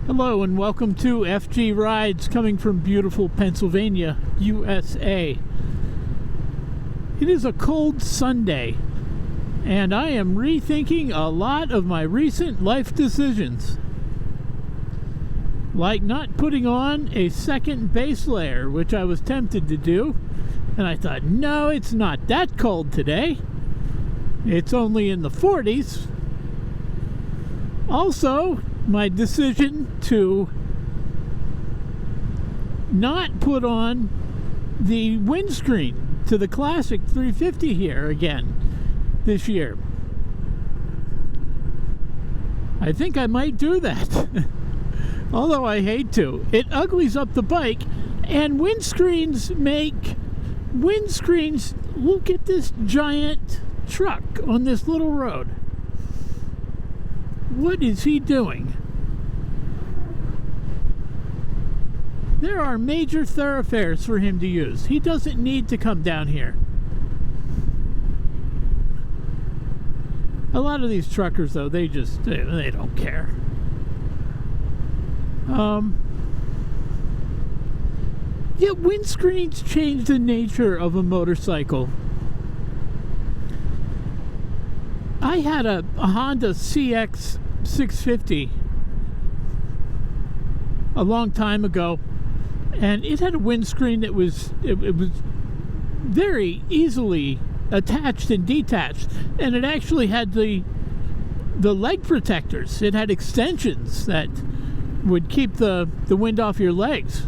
Hello and welcome to FG Rides coming from beautiful Pennsylvania, USA. It is a cold Sunday and I am rethinking a lot of my recent life decisions. Like not putting on a second base layer, which I was tempted to do, and I thought, no, it's not that cold today. It's only in the 40s. Also, my decision to not put on the windscreen to the classic 350 here again this year. I think I might do that. Although I hate to. It uglies up the bike, and windscreens, look at this giant truck on this little road. What is he doing? There are major thoroughfares for him to use. He doesn't need to come down here. A lot of these truckers, though, they don't care. Yet windscreens change the nature of a motorcycle. I had a Honda CX 650 a long time ago, and it had a windscreen that was very easily attached and detached, and it actually had the leg protectors. It had extensions that would keep the wind off your legs.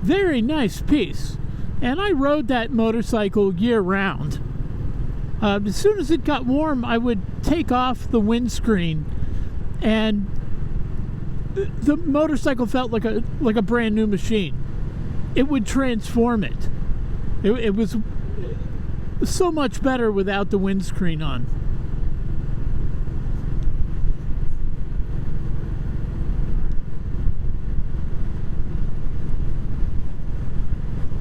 Very nice piece, and I rode that motorcycle year round. As soon as it got warm, I would take off the windscreen, and the motorcycle felt like a brand new machine. It would transform it. It was so much better without the windscreen on.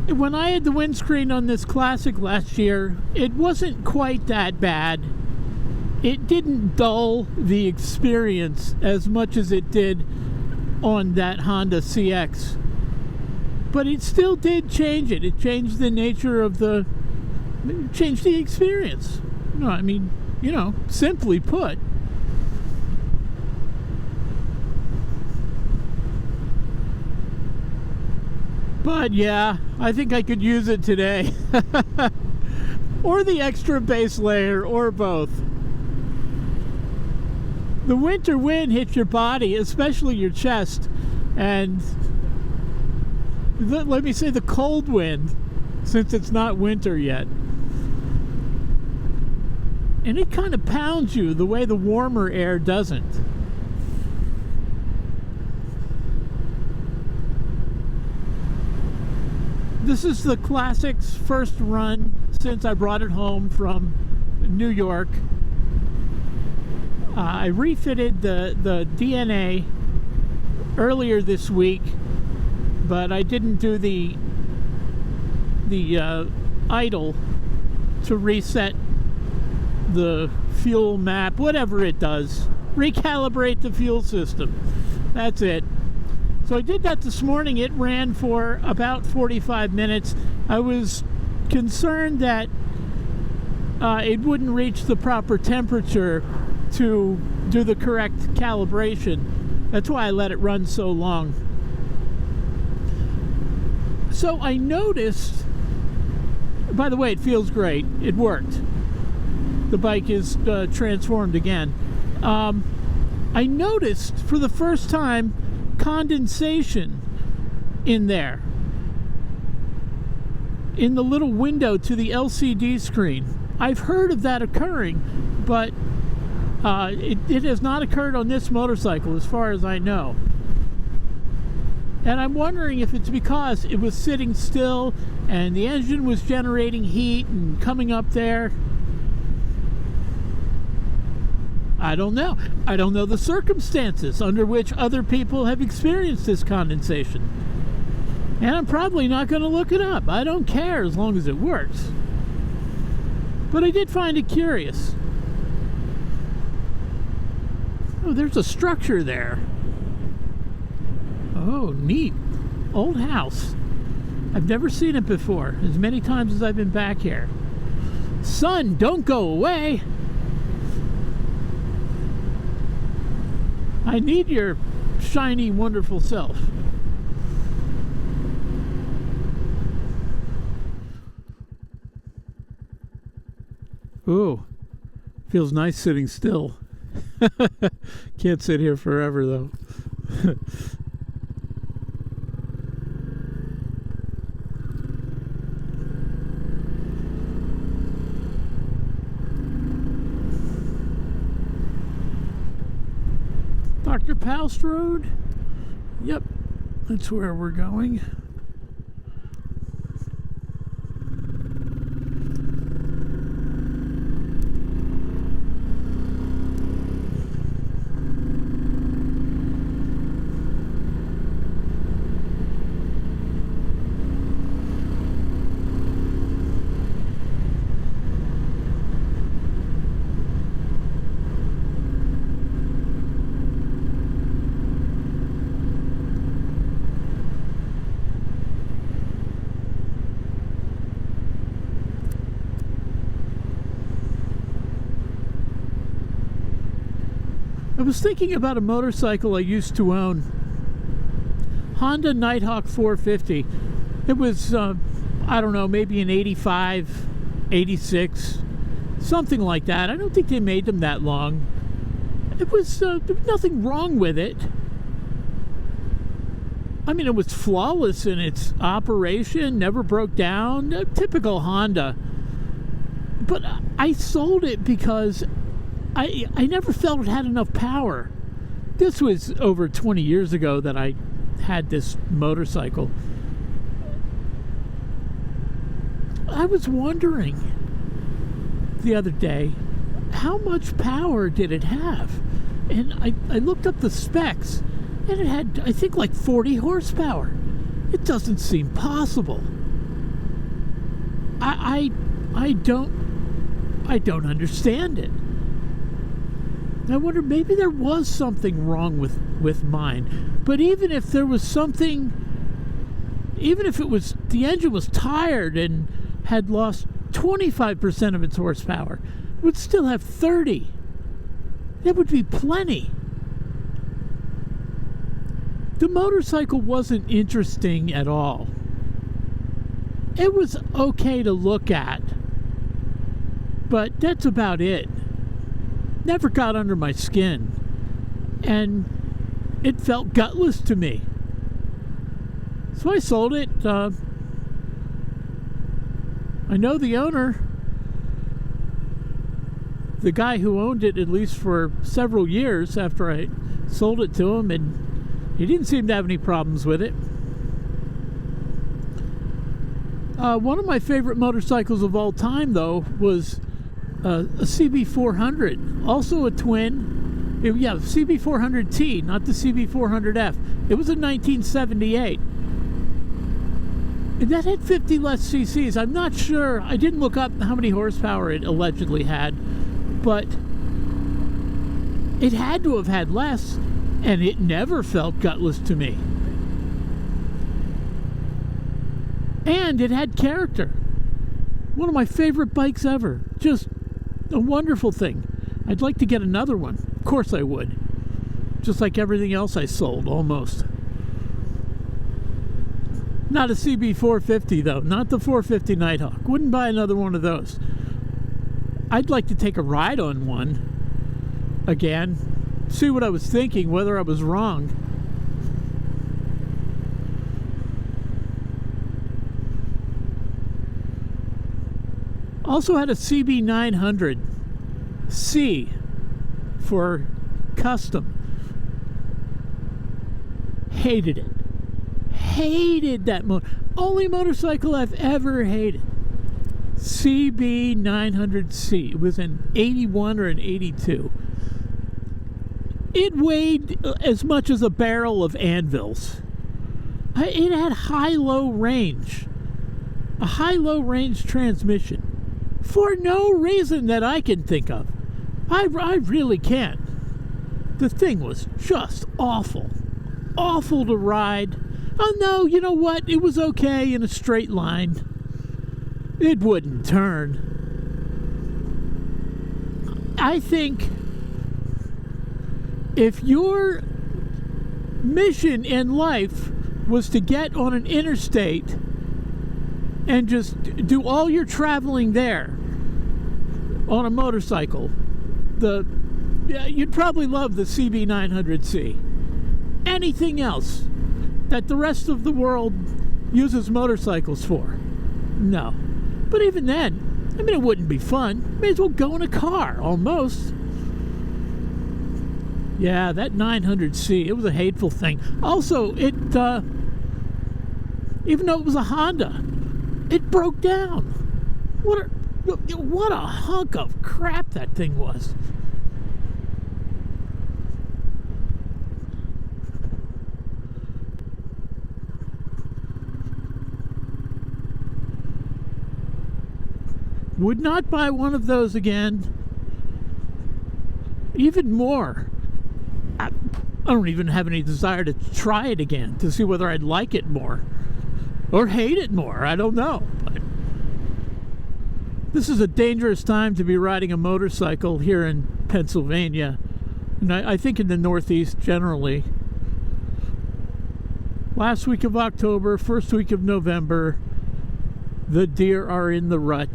When I had the windscreen on this Classic last year, it wasn't quite that bad. It didn't dull the experience as much as it did on that Honda CX. But it still did change it. It changed the nature of changed the experience. No, I mean, simply put. But yeah, I think I could use it today. Or the extra base layer, or both. The winter wind hits your body, especially your chest, and let me say the cold wind, since it's not winter yet. And it kind of pounds you the way the warmer air doesn't. This is the Classic's first run since I brought it home from New York. I refitted the DNA earlier this week, but I didn't do the idle to reset the fuel map, whatever it does. Recalibrate the fuel system. That's it. So I did that this morning. It ran for about 45 minutes. I was concerned that it wouldn't reach the proper temperature to do the correct calibration. That's why I let it run so long. So I noticed, by the way, it feels great. It worked. The bike is transformed again. I noticed for the first time condensation in there, in the little window to the LCD screen. I've heard of that occurring, but it has not occurred on this motorcycle as far as I know. And I'm wondering if it's because it was sitting still and the engine was generating heat and coming up there. I don't know. I don't know the circumstances under which other people have experienced this condensation. And I'm probably not going to look it up. I don't care as long as it works. But I did find it curious. Oh, there's a structure there. Oh, neat. Old house. I've never seen it before, as many times as I've been back here. Sun, don't go away. I need your shiny, wonderful self. Ooh, feels nice sitting still. Can't sit here forever, though. Dr. Paust Road? Yep, that's where we're going. I was thinking about a motorcycle I used to own. Honda Nighthawk 450. It was, I don't know, maybe an 85, 86, something like that. I don't think they made them that long. It was, there was nothing wrong with it. I mean, it was flawless in its operation, never broke down, typical Honda. But I sold it because I never felt it had enough power. This was over 20 years ago that I had this motorcycle. I was wondering the other day, how much power did it have? And I looked up the specs, and it had, I think, like 40 horsepower. It doesn't seem possible. I don't understand it. I wonder, maybe there was something wrong with mine. But even if there was something, even if it was, the engine was tired and had lost 25% of its horsepower, it would still have 30. That would be plenty. The motorcycle wasn't interesting at all. It was okay to look at, but that's about it. Never got under my skin, and it felt gutless to me. So I sold it. I know the owner, the guy who owned it, at least for several years after I sold it to him, and he didn't seem to have any problems with it. One of my favorite motorcycles of all time, though, was a CB400, also a twin. Yeah, CB400T, not the CB400F. It was a 1978. And that had 50 less cc's. I'm not sure. I didn't look up how many horsepower it allegedly had, but it had to have had less, and it never felt gutless to me. And it had character. One of my favorite bikes ever. Just a wonderful thing. I'd like to get another one. Of course I would. Just like everything else I sold, almost. Not a CB450, though. Not the 450 Nighthawk. Wouldn't buy another one of those. I'd like to take a ride on one again. See what I was thinking, whether I was wrong. Also had a CB900C for custom. Hated it. Hated that only motorcycle I've ever hated. CB900C. It was an 81 or an 82. It weighed as much as a barrel of anvils. It had high-low range. A high-low range transmission. For no reason that I can think of. I really can't. The thing was just awful. Awful to ride. Oh no, you know what? It was okay in a straight line. It wouldn't turn. I think if your mission in life was to get on an interstate and just do all your traveling there on a motorcycle, you'd probably love the CB900C. Anything else that the rest of the world uses motorcycles for, no. But even then, I mean, it wouldn't be fun. May as well go in a car, almost. Yeah, that 900C, it was a hateful thing. Also, it, even though it was a Honda, it broke down. What a hunk of crap that thing was. Would not buy one of those again. Even more, I don't even have any desire to try it again to see whether I'd like it more or hate it more. I don't know. But this is a dangerous time to be riding a motorcycle here in Pennsylvania, and I think in the Northeast generally. Last week of October, first week of November, the deer are in the rut.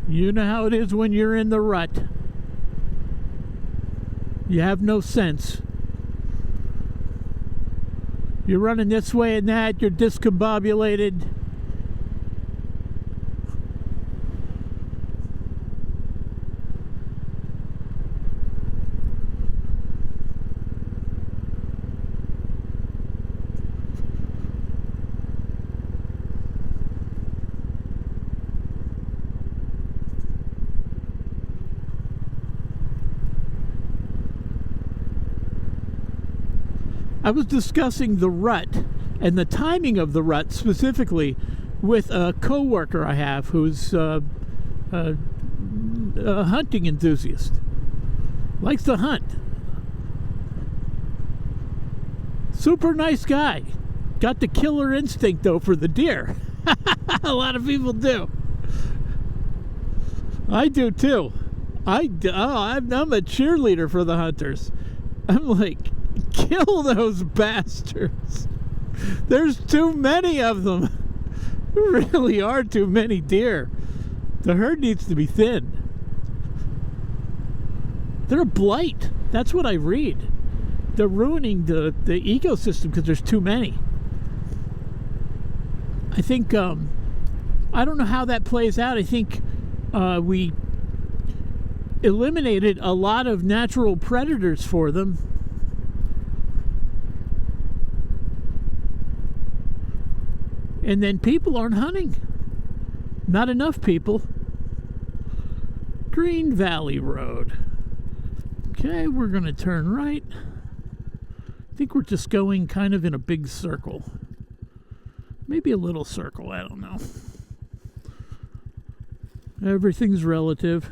You know how it is when you're in the rut. You have no sense. You're running this way and that, you're discombobulated. I was discussing the rut and the timing of the rut specifically with a coworker I have who's a hunting enthusiast. Likes to hunt. Super nice guy. Got the killer instinct though for the deer. A lot of people do. I do too. I'm a cheerleader for the hunters. I'm like, kill those bastards. There's too many of them. There really are too many deer. The herd needs to be thinned. They're a blight. That's what I read. They're ruining the ecosystem because there's too many. I think, I don't know how that plays out. I think we eliminated a lot of natural predators for them. And then people aren't hunting. Not enough people. Green Valley Road. Okay, we're going to turn right. I think we're just going kind of in a big circle. Maybe a little circle, I don't know. Everything's relative.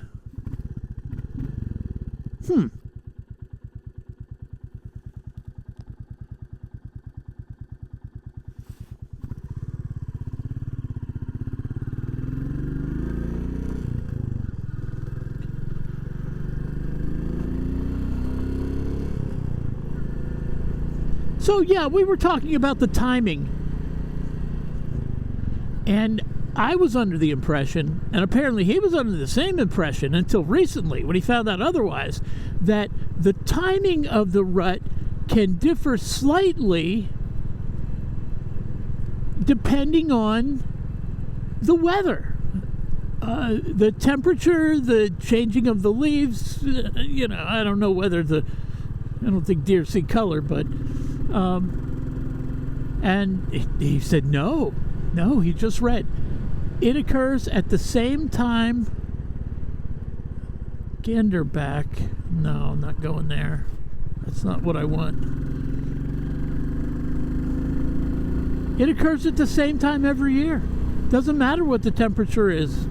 So yeah, we were talking about the timing, and I was under the impression, and apparently he was under the same impression until recently when he found out otherwise, that the timing of the rut can differ slightly depending on the weather. The temperature, the changing of the leaves, you know, I don't know whether I don't think deer see color, but and he said no, he just read it occurs at the same time. Ganderback, no, I'm not going there. That's not what I want. It occurs at the same time every year. Doesn't matter what the temperature is,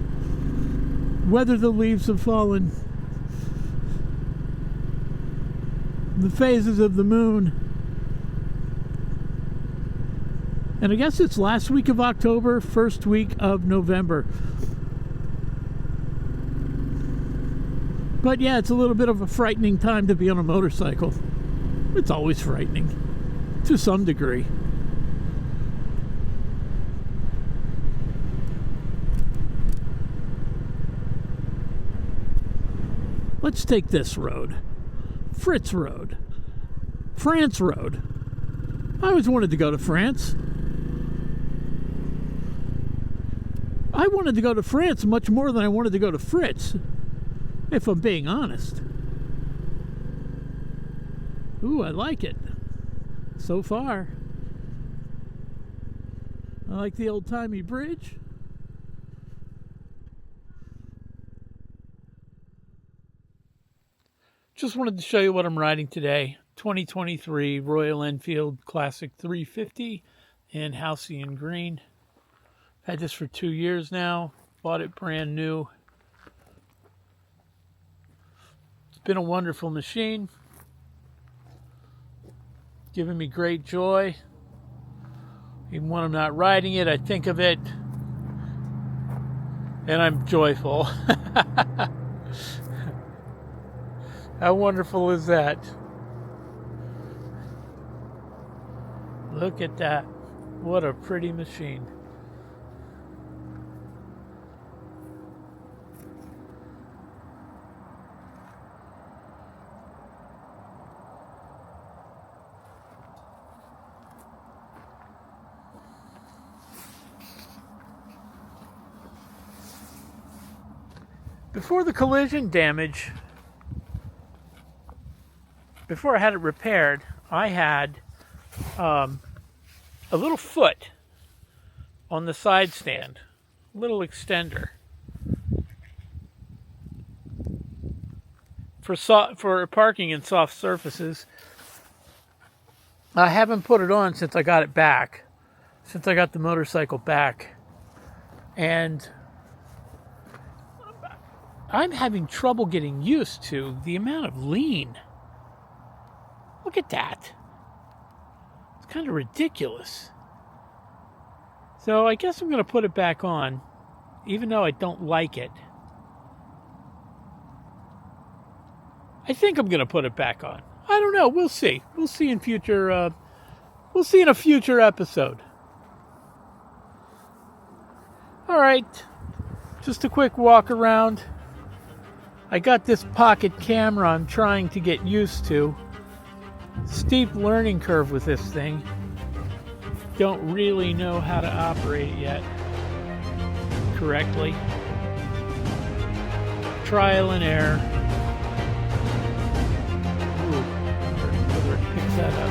whether the leaves have fallen, the phases of the moon. And I guess it's last week of October, first week of November. But yeah, it's a little bit of a frightening time to be on a motorcycle. It's always frightening, to some degree. Let's take this road. Fritz Road. France Road. I always wanted to go to France. I wanted to go to France much more than I wanted to go to Fritz, if I'm being honest. Ooh, I like it. So far. I like the old-timey bridge. Just wanted to show you what I'm riding today. 2023 Royal Enfield Classic 350 in Halcyon Green. Had this for 2 years now. Bought it brand new. It's been a wonderful machine. Giving me great joy. Even when I'm not riding it, I think of it. And I'm joyful. How wonderful is that? Look at that. What a pretty machine. Before the collision damage, before I had it repaired, I had a little foot on the side stand, a little extender for parking in soft surfaces. I haven't put it on since I got it back, since I got the motorcycle back, and I'm having trouble getting used to the amount of lean. Look at that. It's kind of ridiculous. So I guess I'm going to put it back on, even though I don't like it. I think I'm going to put it back on. I don't know. We'll see. We'll see in future. We'll see in a future episode. All right. Just a quick walk around. I got this pocket camera I'm trying to get used to. Steep learning curve with this thing. Don't really know how to operate it yet correctly. Trial and error. Ooh, whether it picks that up.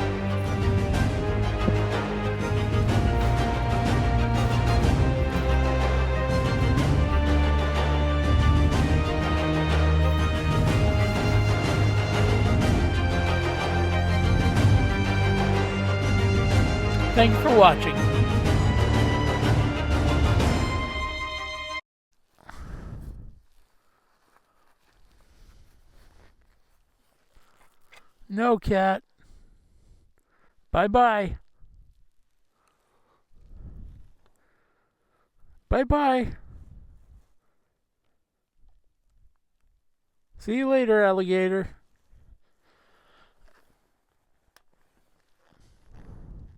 Thank you for watching. No, cat. Bye-bye. Bye-bye. See you later, alligator.